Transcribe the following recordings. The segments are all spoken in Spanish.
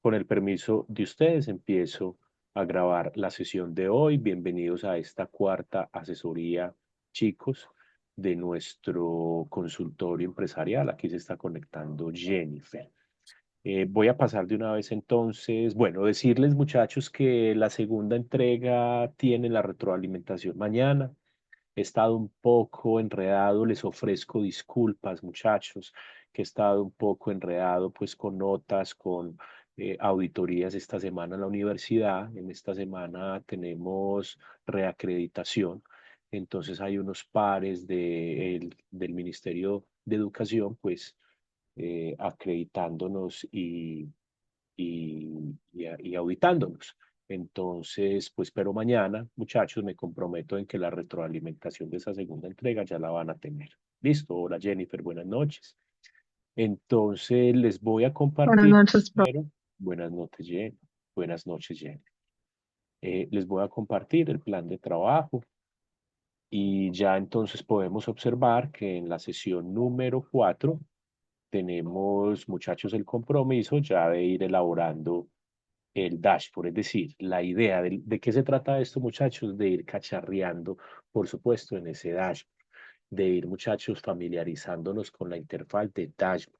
con el permiso de ustedes, empiezo a grabar la sesión de hoy. Bienvenidos a esta cuarta asesoría, chicos, de nuestro consultorio empresarial. Aquí se está conectando Jennifer. Voy a pasar de una vez entonces, bueno, decirles muchachos que la segunda entrega tiene la retroalimentación mañana. He estado un poco enredado, les ofrezco disculpas, muchachos, que he estado un poco enredado pues con notas, con auditorías esta semana en la universidad. En esta semana tenemos reacreditación, entonces hay unos pares del Ministerio de Educación pues acreditándonos y auditándonos. Entonces, pues, pero mañana, muchachos, me comprometo en que la retroalimentación de esa segunda entrega ya la van a tener. Listo, hola Jennifer, buenas noches. Entonces, les voy a Buenas compartir noches, profe. primero, buenas noches, Jen, buenas noches, Jen. Les voy a compartir el plan de trabajo y ya entonces podemos observar que en la sesión número 4 tenemos, muchachos, el compromiso ya de ir elaborando el dashboard, es decir, la idea de qué se trata esto, muchachos, de ir cacharreando, por supuesto, en ese dashboard, de ir, muchachos, familiarizándonos con la interfaz de dashboard.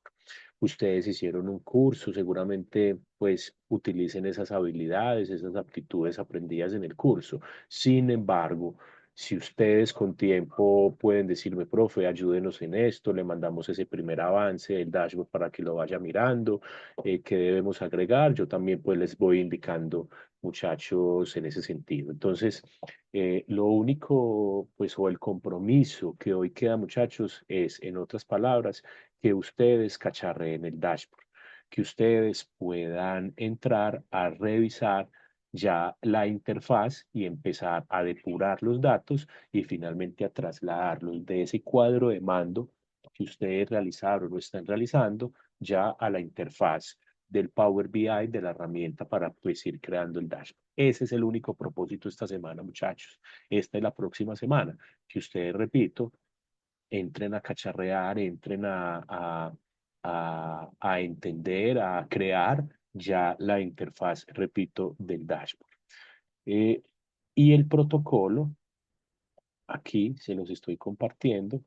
Ustedes hicieron un curso, seguramente, pues, utilicen esas habilidades, esas aptitudes aprendidas en el curso. Sin embargo, si ustedes con tiempo pueden decirme, profe, ayúdenos en esto, le mandamos ese primer avance del dashboard para que lo vaya mirando, qué debemos agregar, yo también pues les voy indicando, muchachos, en ese sentido. Entonces, lo único, pues, o el compromiso que hoy queda, muchachos, es, en otras palabras, que ustedes cacharreen el dashboard, que ustedes puedan entrar a revisar ya la interfaz y empezar a depurar los datos y finalmente a trasladarlos de ese cuadro de mando que ustedes realizaron o están realizando ya a la interfaz del Power BI, de la herramienta para pues ir creando el dashboard. Ese es el único propósito esta semana, muchachos. Esta es la próxima semana, que ustedes, repito, entren a cacharrear, entren a entender, a crear ya la interfaz, repito, del dashboard. Eh, y el protocolo, aquí se los estoy compartiendo.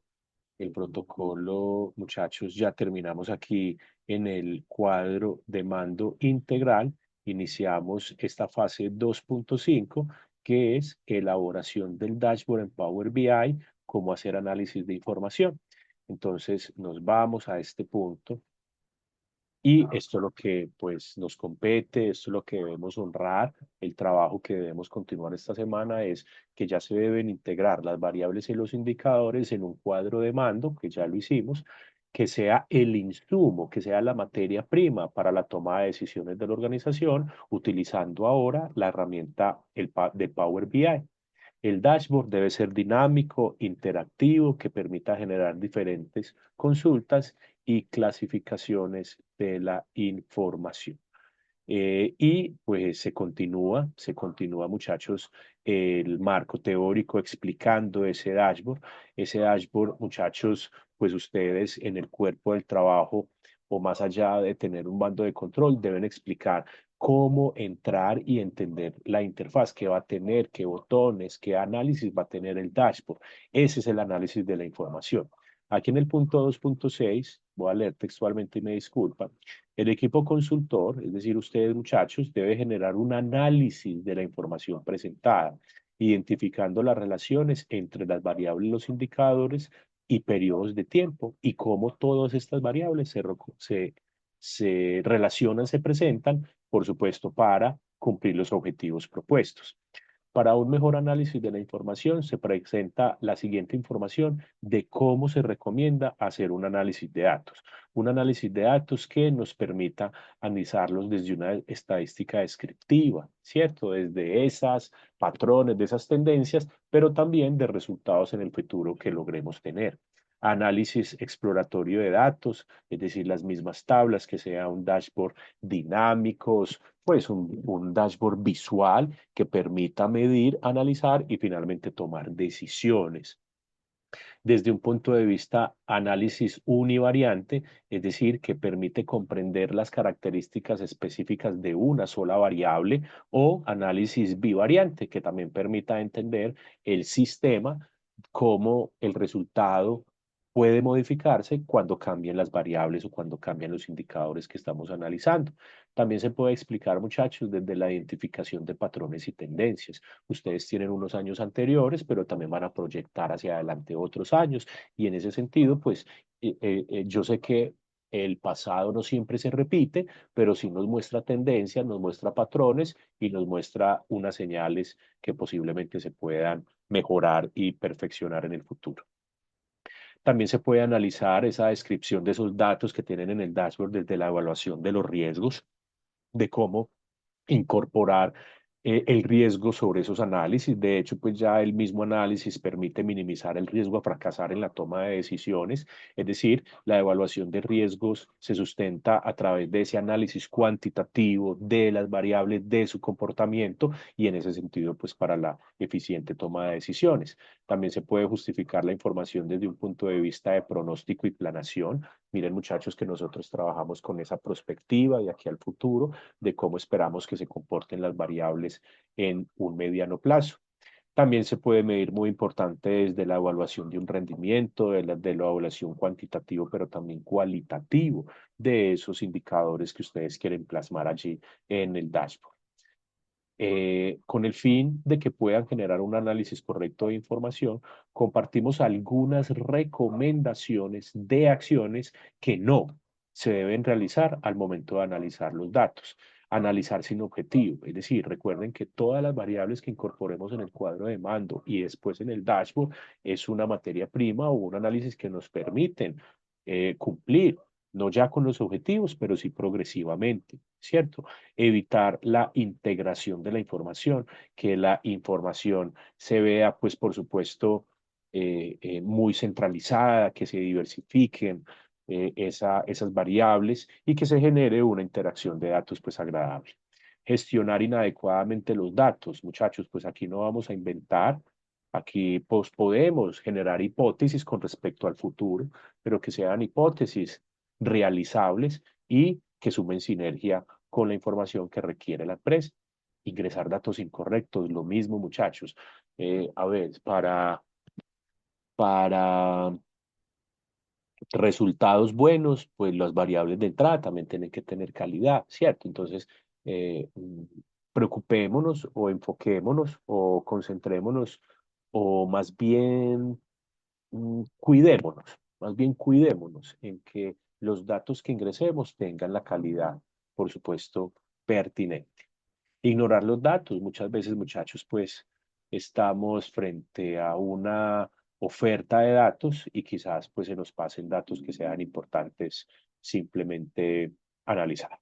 El protocolo, muchachos, ya terminamos aquí en el cuadro de mando integral. Iniciamos esta fase 2.5, que es elaboración del dashboard en Power BI, cómo hacer análisis de información. Entonces, nos vamos a este punto y esto es lo que pues nos compete, esto es lo que debemos honrar. El trabajo que debemos continuar esta semana es que ya se deben integrar las variables y los indicadores en un cuadro de mando, que ya lo hicimos, que sea el insumo, que sea la materia prima para la toma de decisiones de la organización, utilizando ahora la herramienta de Power BI. El dashboard debe ser dinámico, interactivo, que permita generar diferentes consultas y clasificaciones de la información. Y pues se continúa, muchachos, el marco teórico explicando ese dashboard. Ese dashboard, muchachos, pues ustedes en el cuerpo del trabajo o más allá de tener un bando de control, deben explicar cómo entrar y entender la interfaz, qué va a tener, qué botones, qué análisis va a tener el dashboard. Ese es el análisis de la información. Aquí en el punto 2.6, voy a leer textualmente y me disculpan. El equipo consultor, es decir, ustedes muchachos, debe generar un análisis de la información presentada, identificando las relaciones entre las variables, los indicadores y periodos de tiempo y cómo todas estas variables se relacionan, se presentan, por supuesto, para cumplir los objetivos propuestos. Para un mejor análisis de la información, se presenta la siguiente información de cómo se recomienda hacer un análisis de datos. Un análisis de datos que nos permita analizarlos desde una estadística descriptiva, ¿cierto? Desde esas patrones, de esas tendencias, pero también de resultados en el futuro que logremos tener. Análisis exploratorio de datos, es decir, las mismas tablas, que sea un dashboard dinámico, pues un dashboard visual que permita medir, analizar y finalmente tomar decisiones. desde un punto de vista análisis univariante, es decir, que permite comprender las características específicas de una sola variable, o análisis bivariante, que también permita entender el sistema, cómo el resultado puede modificarse cuando cambien las variables o cuando cambian los indicadores que estamos analizando. También se puede explicar, muchachos, desde la identificación de patrones y tendencias. Ustedes tienen unos años anteriores, pero también van a proyectar hacia adelante otros años. Y en ese sentido, pues yo sé que el pasado no siempre se repite, pero sí nos muestra tendencias, nos muestra patrones y nos muestra unas señales que posiblemente se puedan mejorar y perfeccionar en el futuro. También se puede analizar esa descripción de esos datos que tienen en el dashboard desde la evaluación de los riesgos, de cómo incorporar el riesgo sobre esos análisis. De hecho, pues ya el mismo análisis permite minimizar el riesgo a fracasar en la toma de decisiones. Es decir, la evaluación de riesgos se sustenta a través de ese análisis cuantitativo de las variables de su comportamiento, y en ese sentido, pues para la eficiente toma de decisiones. También se puede justificar la información desde un punto de vista de pronóstico y planación. Miren, muchachos, que nosotros trabajamos con esa perspectiva de aquí al futuro, de cómo esperamos que se comporten las variables en un mediano plazo. También se puede medir, muy importante, desde la evaluación de un rendimiento, de la evaluación cuantitativo, pero también cualitativo de esos indicadores que ustedes quieren plasmar allí en el dashboard. Con el fin de que puedan generar un análisis correcto de información, compartimos algunas recomendaciones de acciones que no se deben realizar al momento de analizar los datos. Analizar sin objetivo, es decir, recuerden que todas las variables que incorporemos en el cuadro de mando y después en el dashboard es una materia prima o un análisis que nos permiten cumplir, no ya con los objetivos, pero sí progresivamente, ¿cierto? Evitar la integración de la información, que la información se vea, pues por supuesto, muy centralizada, que se diversifiquen esas variables y que se genere una interacción de datos pues agradable. Gestionar inadecuadamente los datos, muchachos, pues aquí no vamos a inventar. Aquí pues, podemos generar hipótesis con respecto al futuro, pero que sean hipótesis realizables y que sumen sinergia con la información que requiere la empresa. Ingresar datos incorrectos, lo mismo, muchachos. A ver, para resultados buenos, pues las variables de entrada también tienen que tener calidad, ¿cierto? Entonces, eh, mm, preocupémonos o enfoquémonos o concentrémonos o más bien cuidémonos en que los datos que ingresemos tengan la calidad, por supuesto, pertinente. Ignorar los datos. Muchas veces, muchachos, pues estamos frente a una oferta de datos y quizás pues se nos pasen datos que sean importantes simplemente analizar.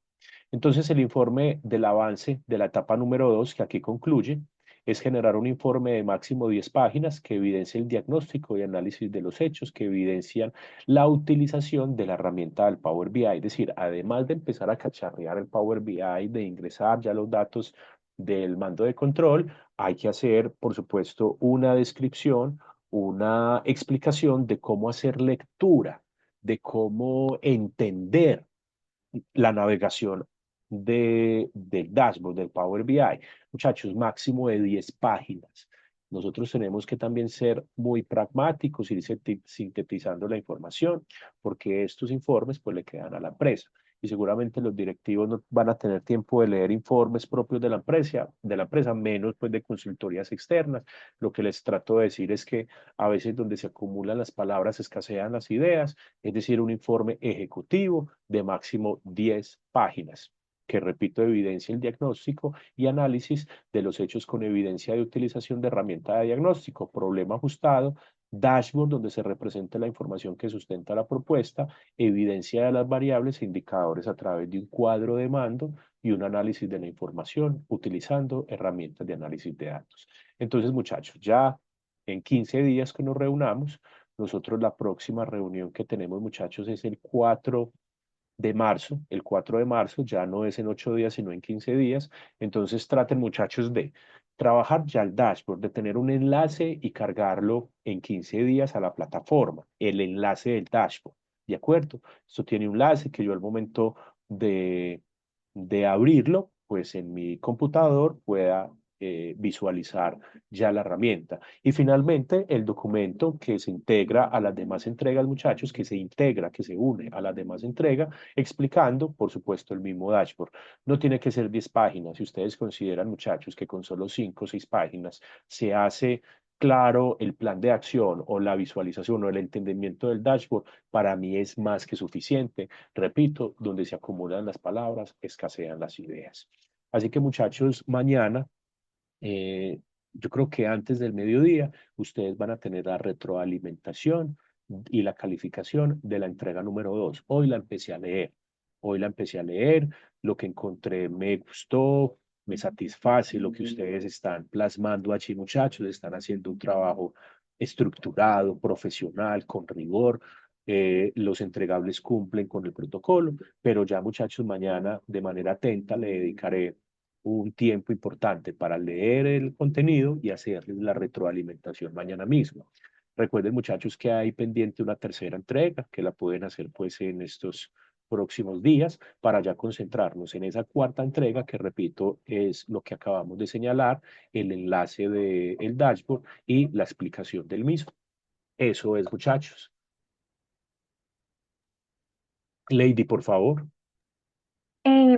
Entonces, el informe del avance de la etapa número 2, que aquí concluye, es generar un informe de máximo 10 páginas que evidencie el diagnóstico y análisis de los hechos, que evidencian la utilización de la herramienta del Power BI. Es decir, además de empezar a cacharrear el Power BI, de ingresar ya los datos del mando de control, hay que hacer, por supuesto, una descripción, una explicación de cómo hacer lectura, de cómo entender la navegación del dashboard del Power BI. Muchachos, máximo de 10 páginas. Nosotros tenemos que también ser muy pragmáticos, ir sintetizando la información, porque estos informes pues le quedan a la empresa. Y seguramente los directivos no van a tener tiempo de leer informes propios de la empresa, menos pues de consultorías externas. Lo que les trato de decir es que a veces donde se acumulan las palabras escasean las ideas, es decir, un informe ejecutivo de máximo 10 páginas, que, repito, evidencia el diagnóstico y análisis de los hechos con evidencia de utilización de herramienta de diagnóstico, problema ajustado, dashboard donde se representa la información que sustenta la propuesta, evidencia de las variables e indicadores a través de un cuadro de mando y un análisis de la información utilizando herramientas de análisis de datos. Entonces, muchachos, ya en 15 días que nos reunamos, nosotros la próxima reunión que tenemos, muchachos, es el 4 de marzo, el 4 de marzo, ya no es en 8 días, sino en 15 días. Entonces traten, muchachos, de trabajar ya el dashboard, de tener un enlace y cargarlo en 15 días a la plataforma, el enlace del dashboard. ¿De acuerdo? Esto tiene un enlace que yo al momento de, de abrirlo, pues en mi computador pueda visualizar ya la herramienta. Y finalmente, el documento que se integra a las demás entregas, muchachos, que se integra, que se une a las demás entregas, explicando, por supuesto, el mismo dashboard. No tiene que ser 10 páginas. Si ustedes consideran, muchachos, que con solo 5 o 6 páginas se hace claro el plan de acción o la visualización o el entendimiento del dashboard, para mí es más que suficiente. Repito, donde se acumulan las palabras, escasean las ideas. Así que, muchachos, mañana eh, yo creo que antes del mediodía ustedes van a tener la retroalimentación y la calificación de la entrega número 2. Hoy la empecé a leer. Hoy la empecé a leer. Lo que encontré me gustó, me satisface lo que ustedes están plasmando allí, muchachos. Están haciendo un trabajo estructurado, profesional, con rigor. Los entregables cumplen con el protocolo, pero ya, muchachos, mañana de manera atenta le dedicaré un tiempo importante para leer el contenido y hacerles la retroalimentación mañana mismo. Recuerden, muchachos, que hay pendiente una tercera entrega que la pueden hacer pues en estos próximos días para ya concentrarnos en esa cuarta entrega que, repito, es lo que acabamos de señalar, el enlace del dashboard y la explicación del mismo. Eso es, muchachos. Lady, por favor.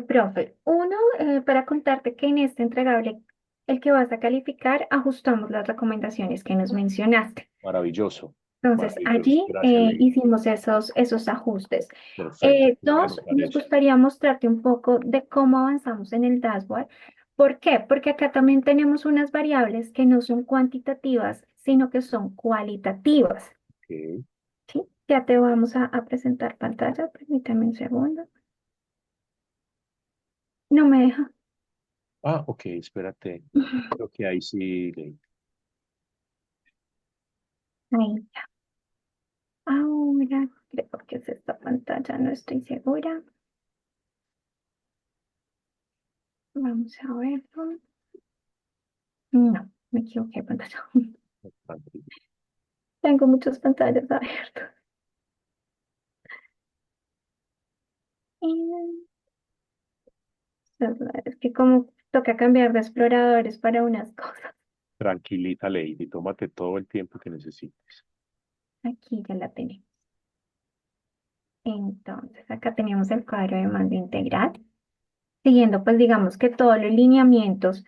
Profe, uno, para contarte que en este entregable, el que vas a calificar, ajustamos las recomendaciones que nos mencionaste. Maravilloso. Entonces, Maravilloso. allí Gracias, Lady. hicimos esos ajustes. Perfecto. Lo voy a Dos, anotar nos eso. gustaría mostrarte un poco de cómo avanzamos en el dashboard. ¿Por qué? Porque acá también tenemos unas variables que no son cuantitativas, sino que son cualitativas. Ok. ¿Sí? Ya te vamos a presentar pantalla. Permítame un segundo. No me deja. Ah, ok, espérate. Creo que ahí sí. Ahí. Ahora, creo que es esta pantalla, no estoy segura. Vamos a verlo. No, me equivoqué de pantalla. Tengo muchas pantallas abiertas. Y es que como toca cambiar de exploradores para unas cosas. Tranquilita, Lady, tómate todo el tiempo que necesites. Aquí ya la tenemos. Entonces, acá tenemos el cuadro de mando integral, siguiendo pues digamos que todos los lineamientos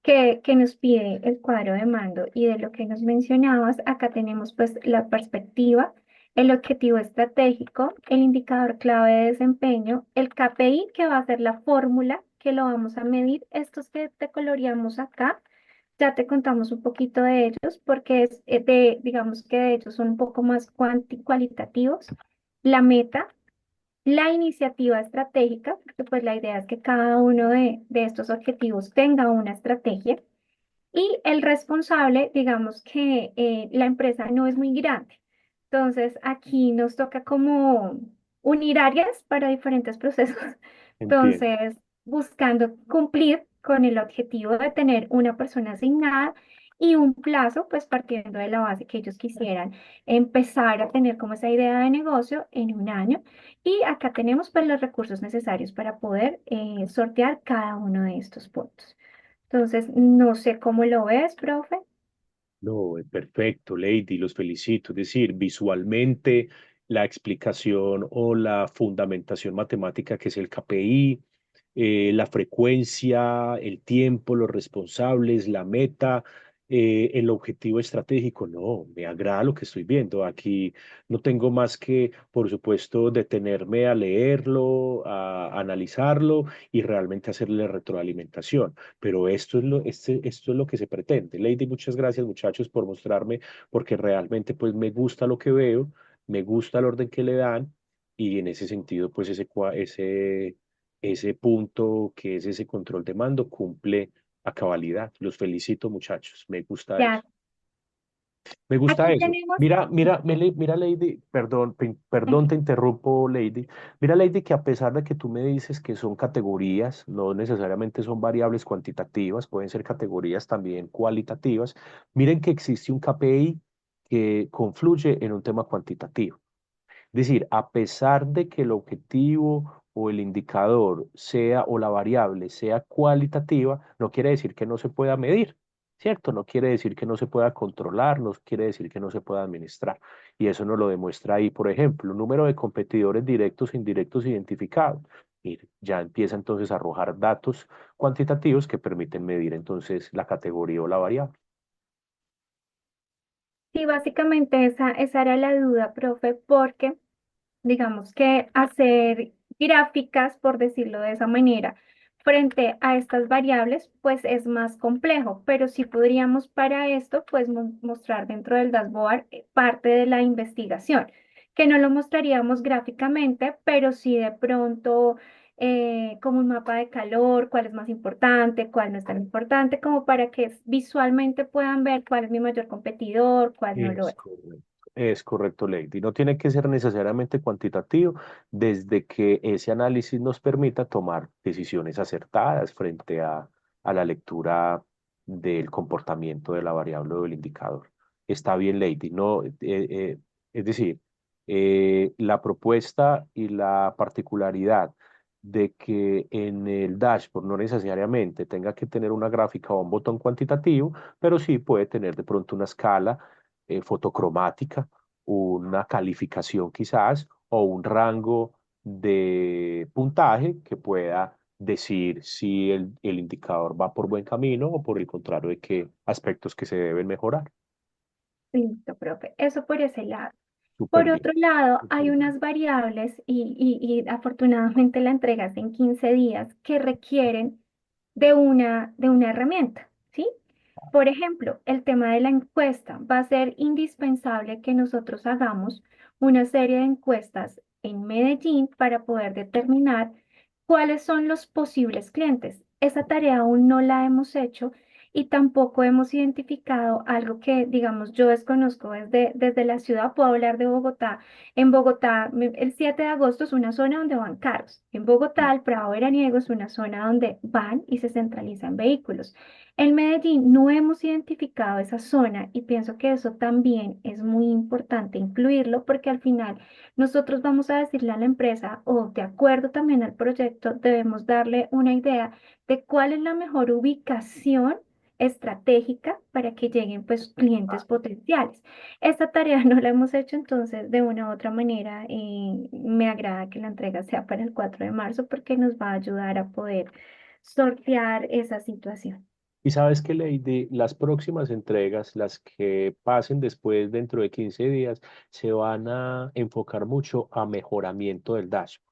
que nos pide el cuadro de mando y de lo que nos mencionabas, acá tenemos pues la perspectiva, el objetivo estratégico, el indicador clave de desempeño, el KPI que va a ser la fórmula que lo vamos a medir, estos que te coloreamos acá. Ya te contamos un poquito de ellos porque digamos que de ellos son un poco más cualitativos. La meta, la iniciativa estratégica, porque pues la idea es que cada uno de estos objetivos tenga una estrategia y el responsable, digamos que la empresa no es muy grande. Entonces aquí nos toca como unir áreas para diferentes procesos. Entiendo. Entonces, buscando cumplir con el objetivo de tener una persona asignada y un plazo, pues partiendo de la base que ellos quisieran empezar a tener como esa idea de negocio en un año. Y acá tenemos pues los recursos necesarios para poder sortear cada uno de estos puntos. Entonces, no sé cómo lo ves, profe. No, perfecto, Lady, los felicito. Es decir, visualmente la explicación o la fundamentación matemática que es el KPI, la frecuencia, el tiempo, los responsables, la meta, el objetivo estratégico. No, me agrada lo que estoy viendo. Aquí no tengo más que, por supuesto, detenerme a leerlo, a analizarlo y realmente hacerle retroalimentación. Pero esto es lo que se pretende. Lady, muchas gracias, muchachos, por mostrarme, porque realmente pues me gusta lo que veo, me gusta el orden que le dan y en ese sentido pues ese punto que es ese control de mando cumple a cabalidad. Los felicito, muchachos, me gusta Ya eso. Me gusta Aquí eso. tenemos, Mira, mira, mira, Lady, perdón, perdón, te tranquilo. interrumpo, Lady. Mira, Lady, que a pesar de que tú me dices que son categorías, no necesariamente son variables cuantitativas, pueden ser categorías también cualitativas, miren que existe un KPI que confluye en un tema cuantitativo. Es decir, a pesar de que el objetivo o el indicador sea o la variable sea cualitativa, no quiere decir que no se pueda medir, ¿cierto? No quiere decir que no se pueda controlar, no quiere decir que no se pueda administrar. Y eso nos lo demuestra ahí, por ejemplo, número de competidores directos e indirectos identificados. Mire, ya empieza entonces a arrojar datos cuantitativos que permiten medir entonces la categoría o la variable. Sí, básicamente esa era la duda, profe, porque digamos que hacer gráficas, por decirlo de esa manera, frente a estas variables, pues es más complejo, pero sí podríamos para esto, pues mostrar dentro del dashboard parte de la investigación, que no lo mostraríamos gráficamente, pero sí de pronto como un mapa de calor, cuál es más importante, cuál no es tan importante, como para que visualmente puedan ver cuál es mi mayor competidor, cuál no lo es. Es correcto, Lady. No tiene que ser necesariamente cuantitativo, desde que ese análisis nos permita tomar decisiones acertadas frente a la lectura del comportamiento de la variable o del indicador. Está bien, Lady. No, es decir, la propuesta y la particularidad de que en el dashboard no necesariamente tenga que tener una gráfica o un botón cuantitativo, pero sí puede tener de pronto una escala fotocromática, una calificación quizás o un rango de puntaje que pueda decir si el indicador va por buen camino o por el contrario de qué aspectos que se deben mejorar. Listo, profe. Eso por ese lado. Súper Por bien, otro lado, súper hay bien. unas variables y afortunadamente la entregas en 15 días que requieren de una herramienta, ¿sí? Por ejemplo, el tema de la encuesta. Va a ser indispensable que nosotros hagamos una serie de encuestas en Medellín para poder determinar cuáles son los posibles clientes. Esa tarea aún no la hemos hecho y tampoco hemos identificado algo que, digamos, yo desconozco desde la ciudad. Puedo hablar de Bogotá. En Bogotá, el 7 de agosto es una zona donde van carros. En Bogotá, el Prado Veraniego es una zona donde van y se centralizan vehículos. En Medellín no hemos identificado esa zona y pienso que eso también es muy importante incluirlo porque al final nosotros vamos a decirle a la empresa o de acuerdo también al proyecto debemos darle una idea de cuál es la mejor ubicación estratégica para que lleguen pues clientes potenciales. Esta tarea no la hemos hecho entonces de una u otra manera. Me agrada que la entrega sea para el 4 de marzo porque nos va a ayudar a poder sortear esa situación. Y sabes que, Lady, las próximas entregas, las que pasen después dentro de 15 días, se van a enfocar mucho a mejoramiento del dashboard.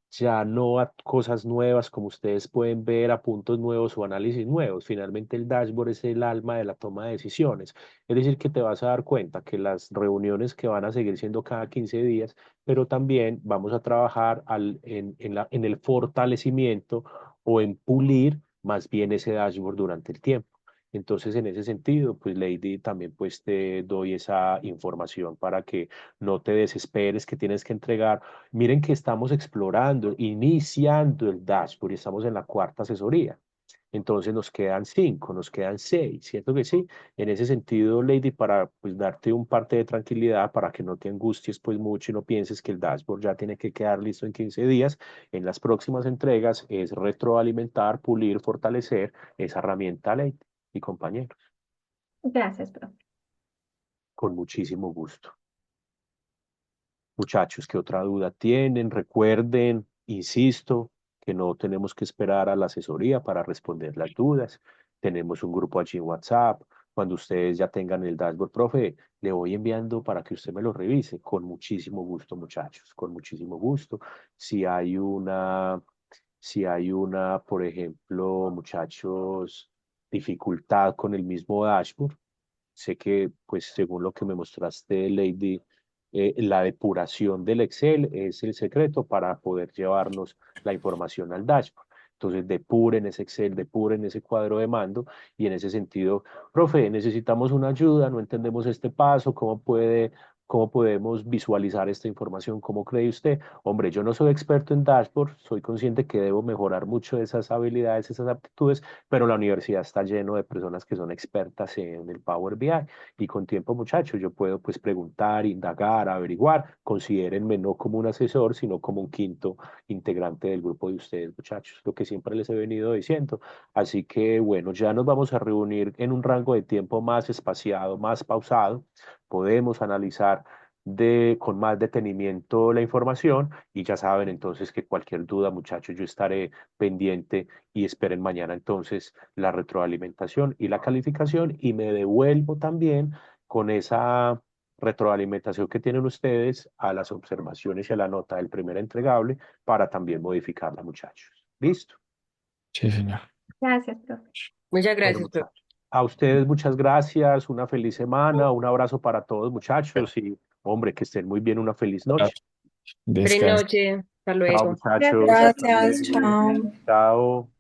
Ya no a cosas nuevas como ustedes pueden ver, a puntos nuevos o análisis nuevos. Finalmente el dashboard es el alma de la toma de decisiones. Es decir, que te vas a dar cuenta que las reuniones que van a seguir siendo cada 15 días, pero también vamos a trabajar en el fortalecimiento o en pulir más bien ese dashboard durante el tiempo. Entonces, en ese sentido, pues Lady, también pues te doy esa información para que no te desesperes que tienes que entregar. Miren que estamos explorando, iniciando el dashboard y estamos en la cuarta asesoría. Entonces nos quedan cinco, nos quedan seis, ¿cierto que sí? En ese sentido, Lady, para pues darte un parte de tranquilidad, para que no te angusties pues mucho y no pienses que el dashboard ya tiene que quedar listo en 15 días, en las próximas entregas es retroalimentar, pulir, fortalecer esa herramienta, Lady y compañeros, Gracias, profe. con muchísimo gusto. Muchachos, ¿qué otra duda tienen? Recuerden, insisto, que no tenemos que esperar a la asesoría para responder las dudas. Tenemos un grupo allí en WhatsApp. Cuando ustedes ya tengan el dashboard, profe, le voy enviando para que usted me lo revise. Con muchísimo gusto, muchachos, con muchísimo gusto. Si hay una, si hay una, por ejemplo, muchachos, dificultad con el mismo dashboard, sé que, pues, según lo que me mostraste, Lady, la depuración del Excel es el secreto para poder llevarnos la información al dashboard. Entonces, depuren ese Excel, depuren ese cuadro de mando y en ese sentido, profe, necesitamos una ayuda, no entendemos este paso, cómo podemos visualizar esta información? ¿Cómo cree usted? Hombre, yo no soy experto en dashboard, soy consciente que debo mejorar mucho esas habilidades, esas aptitudes, pero la universidad está lleno de personas que son expertas en el Power BI y con tiempo, muchachos, yo puedo pues preguntar, indagar, averiguar. Considérenme no como un asesor, sino como un quinto integrante del grupo de ustedes, muchachos, lo que siempre les he venido diciendo. Así que bueno, ya nos vamos a reunir en un rango de tiempo más espaciado, más pausado. Podemos analizar con más detenimiento la información y ya saben entonces que cualquier duda, muchachos, yo estaré pendiente y esperen mañana entonces la retroalimentación y la calificación y me devuelvo también con esa retroalimentación que tienen ustedes a las observaciones y a la nota del primer entregable para también modificarla, muchachos. ¿Listo? Sí, señor. Gracias, profe. Muchas Bueno, gracias, profe. muchachos. A ustedes muchas gracias, una feliz semana, un abrazo para todos, muchachos, y hombre, que estén muy bien, una feliz noche. Feliz Descansa. noche. Hasta Chao, luego. Gracias, muchachos, profe. hasta Gracias, luego. Buenas chao. noches. Chao.